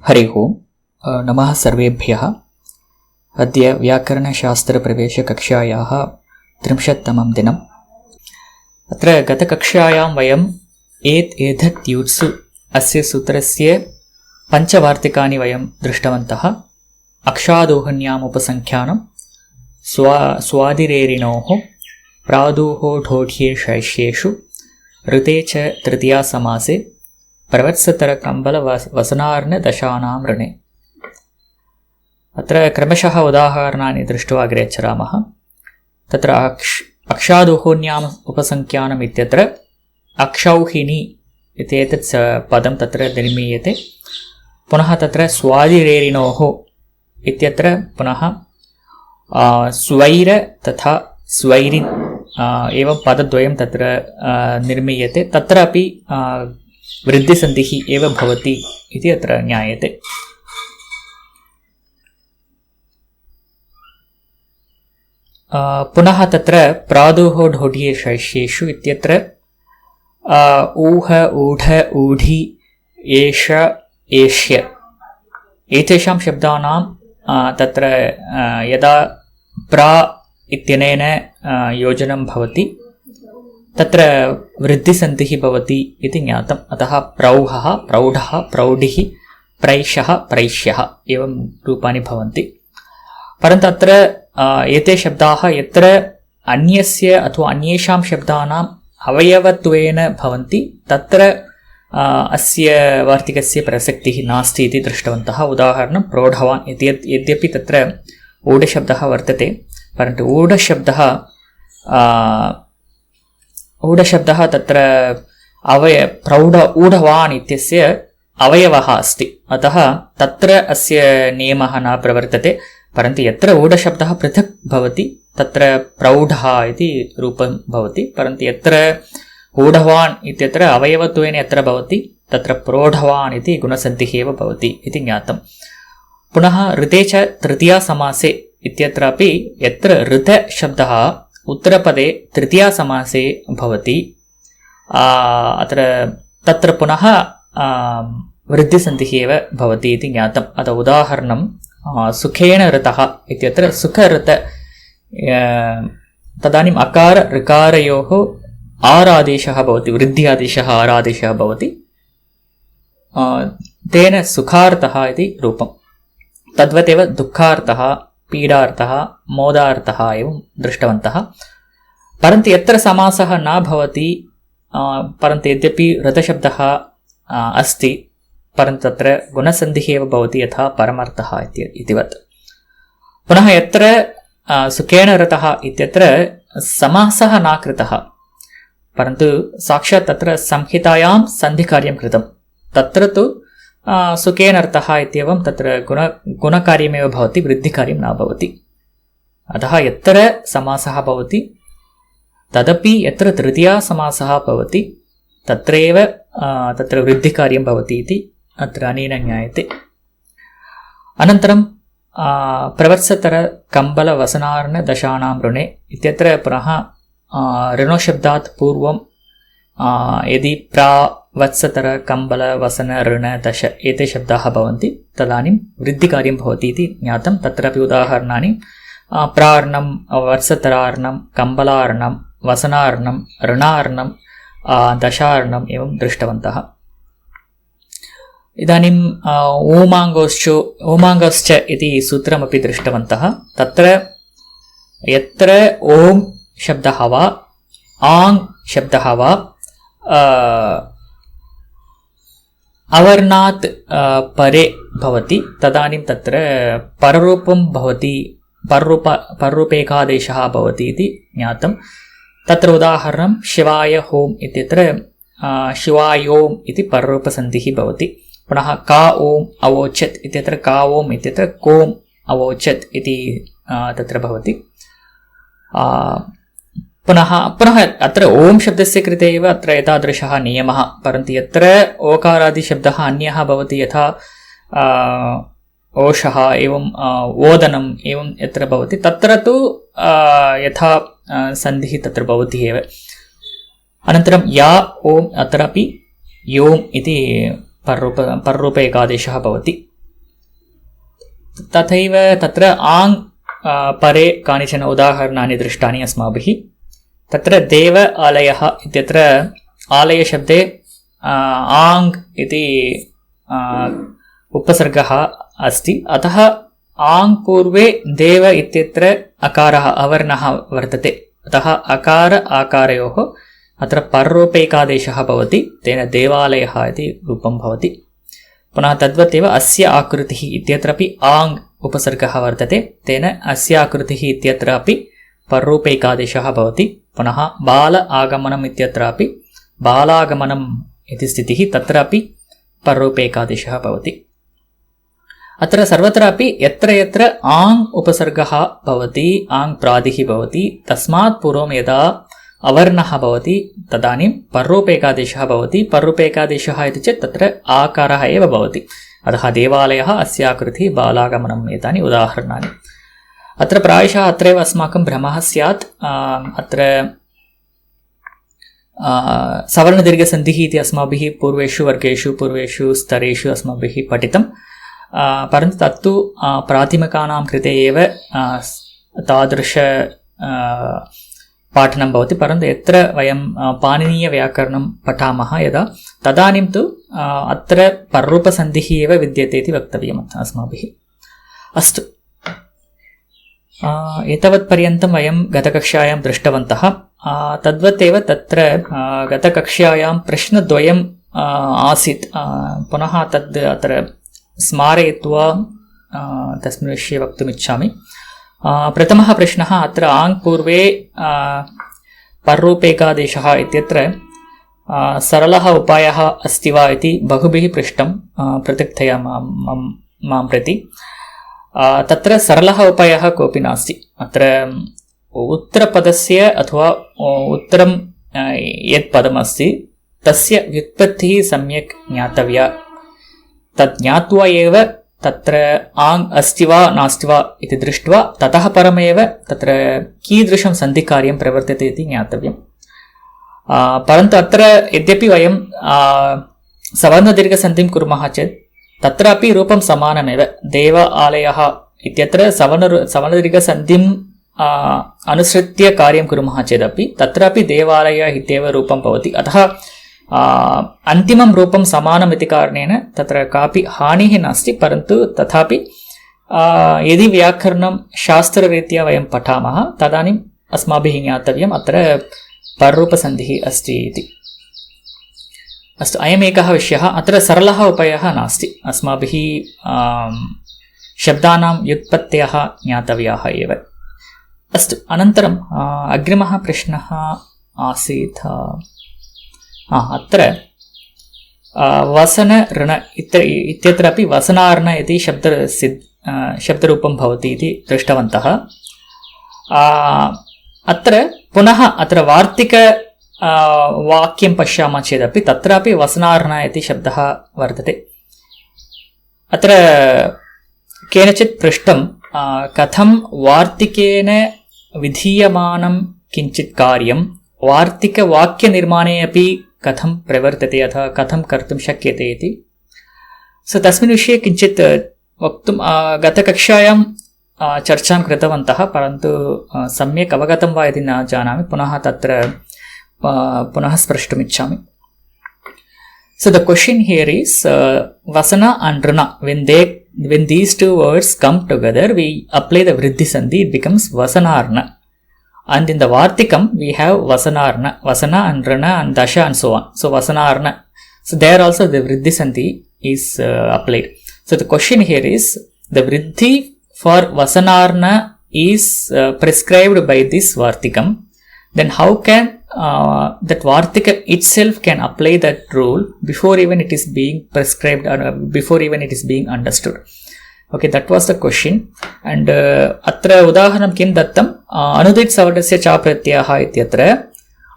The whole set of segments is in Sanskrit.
हरिः ओम्। नमः सर्वेभ्यः। अद्य व्याकरणशास्त्रप्रवेशकक्षायाः 30तमं दिनम्। अत्र गतकक्षायां वयम् एतत् युत्सु अस्य सूत्रस्य पञ्चवार्तिकानि वयं दृष्टवन्तः। अक्षादोहन्याम् उपसङ्ख्यानं, स्वादिरेरिणोः, प्रादुः ढोढ्ये शैष्येषु, ऋते च तृतीया समासे, प्रवत्सतरकम्बलवसनार्न दशानां ऋणे। अत्र क्रमशः उदाहरणानि दृष्ट्वा अग्रे चरामः। तत्र अक्षादोहोन्याम् उपसङ्ख्यानम् इत्यत्र अक्षौहिणी इत्येतत् पदं तत्र निर्मीयते। पुनः तत्र स्वादिरेरिणोः इत्यत्र पुनः स्वैर तथा स्वैरिन् एवं पदद्वयं तत्र निर्मीयते। तत्रापि वृद्धिसन्धिः एव भवति इति अत्र ज्ञायते। पुनः तत्र प्रादुः ढोढ्ये शैष्येषु इत्यत्र ऊह ऊढ ऊढि एष एष्य एतेषां शब्दानां तत्र यदा प्रा इत्यनेन योजनं भवति तत्र वृद्धिसन्धिः भवति इति ज्ञातम्। अतः प्रौढः प्रौढः प्रौढिः प्रैषः प्रैष्यः एवं रूपाणि भवन्ति। परन्तु अत्र एते शब्दाः यत्र अन्यस्य अथवा अन्येषां शब्दानाम् अवयवत्वेन भवन्ति तत्र अस्य वार्तिकस्य प्रसक्तिः नास्ति इति दृष्टवन्तः। उदाहरणं प्रौढवान् इति यद्यपि तत्र ऊढशब्दः वर्तते, परन्तु ऊढशब्दः तत्र ऊढवान् इत्यस्य अवयवः अस्ति। अतः तत्र अस्य नियमः न प्रवर्तते। परन्तु यत्र ऊढशब्दः पृथक् भवति तत्र प्रौढः इति रूपं भवति। परन्तु यत्र ऊढवान् इत्यत्र अवयवत्वेन यत्र भवति तत्र प्रौढवान् इति गुणसन्धिः एव भवति इति ज्ञातम्। पुनः ऋते च तृतीया समासे इत्यत्रापि यत्र ऋत शब्दः उत्तरपदे तृतीया समासे भवति तत्र पुनः वृद्धिसन्धिः एव भवति इति ज्ञातम्। अतः उदाहरणं सुखेन ऋतः इत्यत्र सुखऋत तदानीम् अकार ऋकारयोः आरादेशः भवति, वृद्धि आदेशः आरादेशः भवति, तेन सुखार्थः इति रूपम्। तद्वदेव दुःखार्थः पीडार्थः मोदार्थः एवं दृष्टवन्तः। परन्तु यत्र समासः न भवति, परन्तु यद्यपि ऋतशब्दः अस्ति परन्तु तत्र गुणसन्धिः एव भवति, यथा परमर्थः इतिवत्। पुनः यत्र सुखेन ऋतः इत्यत्र समासः न कृतः, परन्तु साक्षात् तत्र संहितायां सन्धिकार्यं कृतं, तत्र तु सुखेन ऋतः इत्येवं तत्र गुणकार्यमेव भवति, वृद्धिकार्यं न भवति। अतः यत्र समासः भवति तदपि यत्र तृतीया समासः भवति तत्रैव तत्र वृद्धिकार्यं भवति इति अत्र अनेन ज्ञायते। अनन्तरं प्रवत्सतरकम्बलवसनार्न दशानां ऋणे इत्यत्र पुनः ऋणोशब्दात् पूर्वं यदि प्रावत्सतरकम्बलवसन ऋण दश एते शब्दाः भवन्ति तदानीं वृद्धिकार्यं भवति इति ज्ञातं। तत्रापि उदाहरणानि प्रार्णं वत्सतरार्णं कम्बलार्णं वसनार्णं ऋणार्णं दशार्णम् एवं दृष्टवन्तः। इदानीम् ओमाङ्गश्च इति सूत्रमपि दृष्टवन्तः। तत्र यत्र ओम् शब्दः वा आङ् शब्दः वा अवर्णात् परे भवति तदानीं तत्र पररूपं भवति, पररूपेकादेशः भवति इति ज्ञातं। तत्र उदाहरणं शिवाय होम् इत्यत्र शिवायोम् इति पररूपसन्धिः भवति। पुनः का ओम् अवोचत् इत्यत्र का ओम् इत्यत्र कोम् अवोचत् इति तत्र भवति। पुनः अत्र ओम् शब्दस्य कृते एव अत्र एतादृशः नियमः। परन्तु यत्र ओकारादिशब्दः अन्यः भवति, यथा ओषः एवं ओदनम् एवं यत्र भवति तत्र तु यथा सन्धिः तत्र भवति एव। अनन्तरं या ओम् अत्रापि योम् इति पररूप एकादेशः भवति। तथैव तत्र आङ् परे कानिचन उदाहरणानि दृष्टानि अस्माभिः। तत्र देव आलयः इत्यत्र आलयशब्दे आङ् इति उपसर्गः अस्ति। अतः आङ् पूर्वे देव इत्यत्र अकारः अवर्णः वर्तते। अतः अकार आकारयोः अत्र पररूपैकादेशः भवति, तेन देवालयः इति रूपं भवति। पुनः तद्वत् एव अस्य आकृतिः इत्यत्रापि आङ् उपसर्गः वर्तते, तेन अस्य आकृतिः इत्यत्रापि पररूपैकादेशः भवति। पुनः बाल आगमनम् इत्यत्रापि बालागमनम् इति स्थितिः, तत्रापि पररूपैकादेशः भवति। अत्र सर्वत्रापि यत्र यत्र आङ् उपसर्गः भवति, आङ् प्रादिः भवति, तस्मात् पूर्वं यदा अवर्णः भवति तदानीं पररूपैकादेशः भवति। पररूपैकादेशः इति चेत् तत्र आकारः एव भवति। अतः देवालयः, अस्य आकृतिः, बालागमनम्, एतानि उदाहरणानि। अत्र प्रायशः अत्रैव अस्माकं भ्रमः स्यात्। अत्र सवर्णदीर्घसन्धिः इति अस्माभिः पूर्वेषु वर्गेषु पूर्वेषु स्तरेषु अस्माभिः पठितं, परन्तु तत्तु प्राथमिकानां कृते एव तादृश पाठनं भवति। परन्तु यत्र वयं पाणिनीयव्याकरणं पठामः यदा, तदानीं तु अत्र पररूपसन्धिः एव विद्यते इति वक्तव्यम् अस्माभिः। अस्तु, एतावत्पर्यन्तं वयं गतकक्षायां दृष्टवन्तः। तद्वत् एव तत्र गतकक्षायां प्रश्नद्वयम् आसीत्। पुनः तद् अत्र स्मारयित्वा तस्मिन् विषये वक्तुमिच्छामि। प्रथमः प्रश्नः, अत्र आङ् पूर्वे पररूपैकादेशः इत्यत्र सरलः उपायः अस्ति वा इति बहुभिः पृष्टं पृथक्तया मां प्रति। तत्र सरलः उपायः कोऽपि नास्ति। अत्र उत्तरपदस्य अथवा उत्तरं यत् पदमस्ति तस्य व्युत्पत्तिः सम्यक् ज्ञातव्या। तत् ज्ञात्वा एव तत्र आङ् अस्ति वा नास्ति वा इति दृष्ट्वा ततः परमेव तत्र कीदृशं सन्धिकार्यं प्रवर्तते इति ज्ञातव्यम्। परन्तु अत्र यद्यपि वयं सवर्णदीर्घसन्धिं कुर्मः चेत् तत्रापि रूपं समानमेव। देव आलयः इत्यत्र सवर्णदीर्घसन्धिम् अनुसृत्य कार्यं कुर्मः चेदपि तत्रापि देवालयः इत्येव रूपं भवति। अतः अन्तिमं रूपं समानम् इति कारणेन तत्र कापि हानिः नास्ति। परन्तु तथापि यदि व्याकरणं शास्त्ररीत्या वयं पठामः तदानीम् अस्माभिः ज्ञातव्यम् अत्र पररूपसन्धिः अस्ति इति। अस्तु, अयमेकः विषयः। अत्र सरलः उपायः नास्ति। अस्माभिः शब्दानां व्युत्पत्तयः ज्ञातव्याः एव। अस्तु, अनन्तरम् अग्रिमः प्रश्नः आसीत्। अत्र वसन ऋण इत्यत्रापि वसनार्ण इति शब्दरूपं भवति इति दृष्टवन्तः। अत्र पुनः अत्र वार्तिक वाक्यं पश्यामः चेदपि तत्रापि वसनार्ण इति शब्दः वर्तते। अत्र केनचित् पृष्टं कथं वार्तिकेन विधीयमानं किञ्चित् कार्यं वार्तिकवाक्यनिर्माणे अपि कथं प्रवर्तते अथवा कथं कर्तुं शक्यते इति। तस्मिन् विषये किञ्चित् वक्तुं गतकक्षायां चर्चां कृतवन्तः, परन्तु सम्यक् अवगतं वा इति न जानामि। पुनः तत्र पुनः स्प्रष्टुमिच्छामि। So the question here is vasana and rana. When these two words come together, we apply the vriddhi sandhi. It becomes vasanarna. And in the vartikam, we have vasanarna, vasana and rana and dasha and so on. So vasanarna. So there also the vriddhi sandhi is applied. So the question here is the vriddhi for vasanarna is prescribed by this vartikam. Then how can that vartika itself can apply that rule before even it is being prescribed or before even it is being understood? Okay, that was the question. And atra udaharanam kim dattam anudit savarnasya cha pratyah ityatra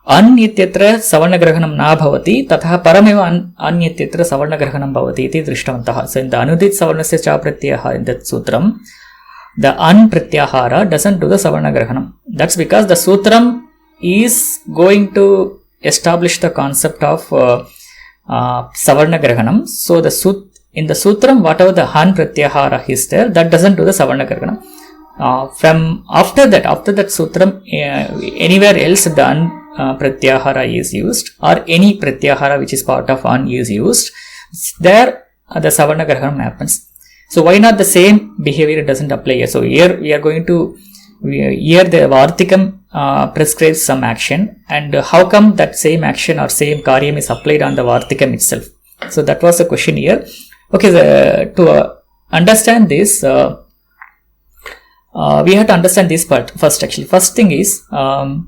an ityatra savarnagrahanam na bhavati tatha parameva an ityatra savarnagrahanam bhavati iti drishtavantah. So in the anudit savarnasya cha pratyah in that sutram, the an pratyahara doesn't do the savarnagrahanam. That's because the sutram is going to establish the concept of savarnagrahanam. So the in the sutram, whatever the han pratyahara is there, that doesn't do the savarna grahana. From after that sutram, anywhere else the an pratyahara is used, or any pratyahara which is part of an is used, there the savarna grahana happens. So why not the same behavior doesn't apply here? So here we are going to, here the Vartikam prescribes some action, and how come that same action or same karyam is applied on the Vartikam itself? So that was the question here. Okay, to understand this, we have to understand this part first actually. First thing is, so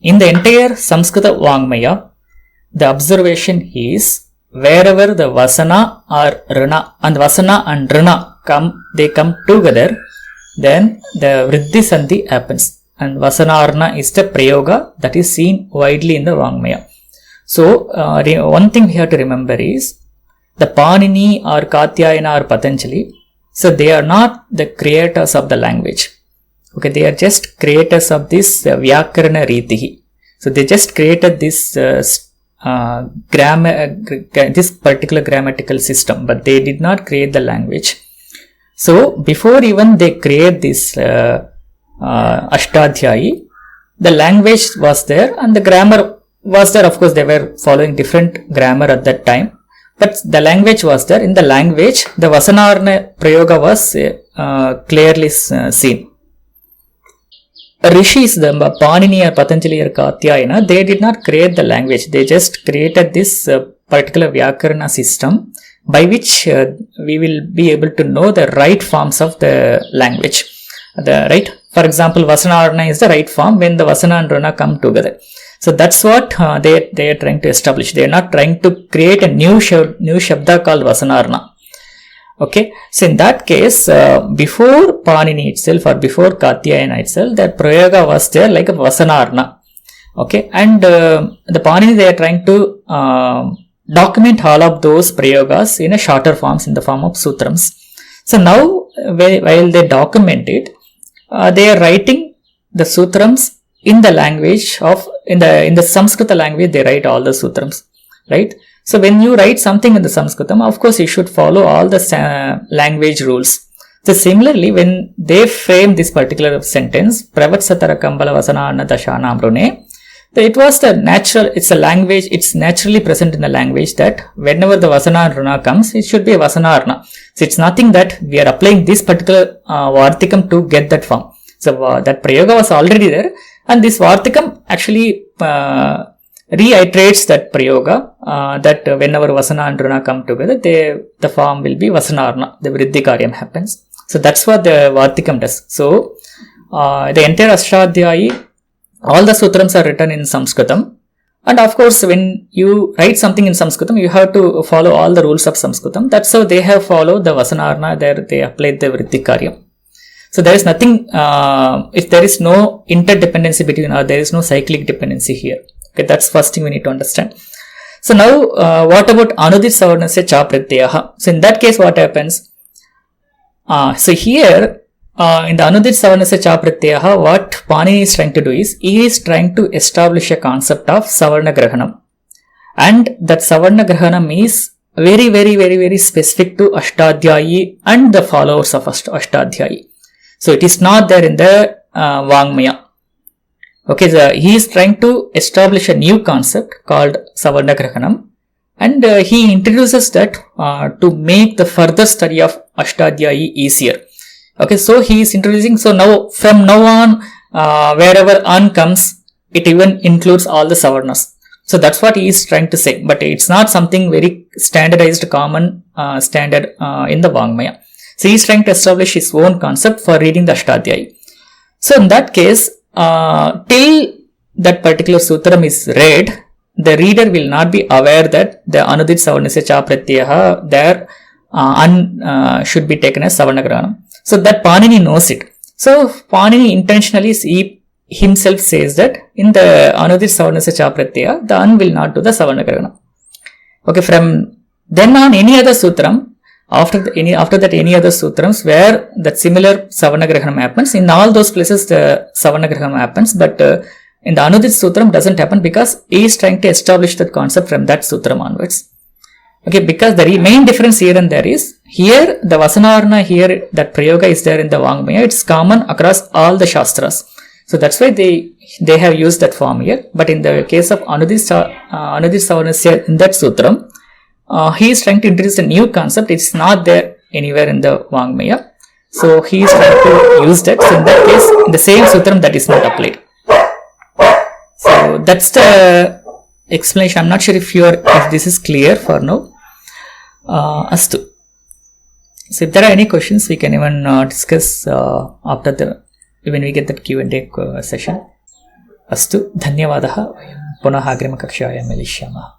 in the entire Samskrita Vangmaya, the observation is wherever the Vasana or Rana, and Vasana and Rana come together, then the Vriddhi Sandhi happens. And Vasana or Rana is the Prayoga that is seen widely in the Vangmaya. So, one thing we have to remember is the Panini or Katyayana or Patanjali, so they are not the creators of the language. Okay, they are just creators of this Vyakarana Ritihi. So, they just created this this particular grammatical system, but they did not create the language. So before even they create this Ashtadhyayi, the language was there and the grammar was there. Of course, they were following different grammar at that time, but the language was there. In the language, the Vasanarna Prayoga was clearly seen. Rishis, the Panini or Patanjali or Katyayana, they did not create the language. They just created this particular Vyakarana system by which we will be able to know the right forms of the language. Right? For example, Vasanarana is the right form when the Vasana and Rana come together. So that's what they are trying to establish. They are not trying to create a new Shabda called Vasanarana. Okay, so in that case, before Panini itself or before Katyayana itself, that Prayoga was there like a Vasanarna. Okay, and the Panini, they are trying to document all of those Prayogas in a shorter forms in the form of sutrams. So now, while they document it, they are writing the sutrams in the language of, in the Sanskrit language, they write all the sutrams, right? So when you write something in the Sanskritam, of course you should follow all the language rules. So similarly, when they frame this particular sentence, Pravatsatara Kambala Vasana Anna Dashana Amrune, it was the natural, it's a language, it's naturally present in the language that whenever the Vasana and Rana comes, it should be a Vasana Arna. So it's nothing that we are applying this particular Vartikam to get that form. So that Prayoga was already there, and this Vartikam actually reiterates that Prayoga, that whenever Vasana and Rana come together, the form will be Vasanarna, the Vriddhi Karyam happens. So that's what the Vartikam does. So the entire Ashtadhyayi, all the sutrams are written in Sanskritam, and of course when you write something in Sanskritam, you have to follow all the rules of Sanskritam. That's how they have followed the Vasanarna, there they applied the Vriddhi Karyam. So there is nothing, if there is no interdependency between, or there is no cyclic dependency here. Okay, that's first thing we need to understand. So now, what about Anudit Savarnasya Cha Pratyaha? So in that case, what happens? So here, in the Anudit Savarnasya Cha Pratyaha, what Panini is trying to do is, he is trying to establish a concept of Savarna Grahanam. And that Savarna Grahanam is very, very, very, very specific to Ashtadhyayi and the followers of Ashtadhyayi. So it is not there in the Vangmaya. Okay, so he is trying to establish a new concept called Savarna Grahanam, and he introduces that to make the further study of Ashtadhyayi easier. Okay, so he is introducing, so now, from now on, wherever An comes, it even includes all the Savarnas. So that's what he is trying to say, but it's not something very standardized, common, standard in the Vangmaya. So he is trying to establish his own concept for reading the Ashtadhyayi. So in that case, till that particular sutram is read, the reader will not be aware that the Anudit Savarnasya Cha Pratyaha there should be taken as Savarna Grahanam. So that Panini knows it. So Panini intentionally himself says that in the Anudit Savarnasya Cha Pratyaha, the An will not do the Savarna Grahanam. Okay, from then on, any other sutram, after that any other sutrams where that similar Savarna Grahanam happens, in all those places the Savarna Grahanam happens, but In the Anudit Sutram doesn't happen because he is trying to establish that concept from that Sutram onwards. Okay, because the main difference here and there is, here the Vasanarna, here that Prayoga is there in the Vangmaya, it's common across all the Shastras. So that's why they have used that form here. But in the case of Anudit Savanasya in that Sutram, he is trying to introduce a new concept. It's not there anywhere in the Vangmaya. So he is trying to use that. So in that case, in the same Sutram, that is not applied. So that's the explanation. I'm not sure if this is clear for now. Astu. So if there are any questions, we can even discuss after when we get that Q&A session. Astu. Dhanyavadaha. Punah agrimakakshaya melishyaमः.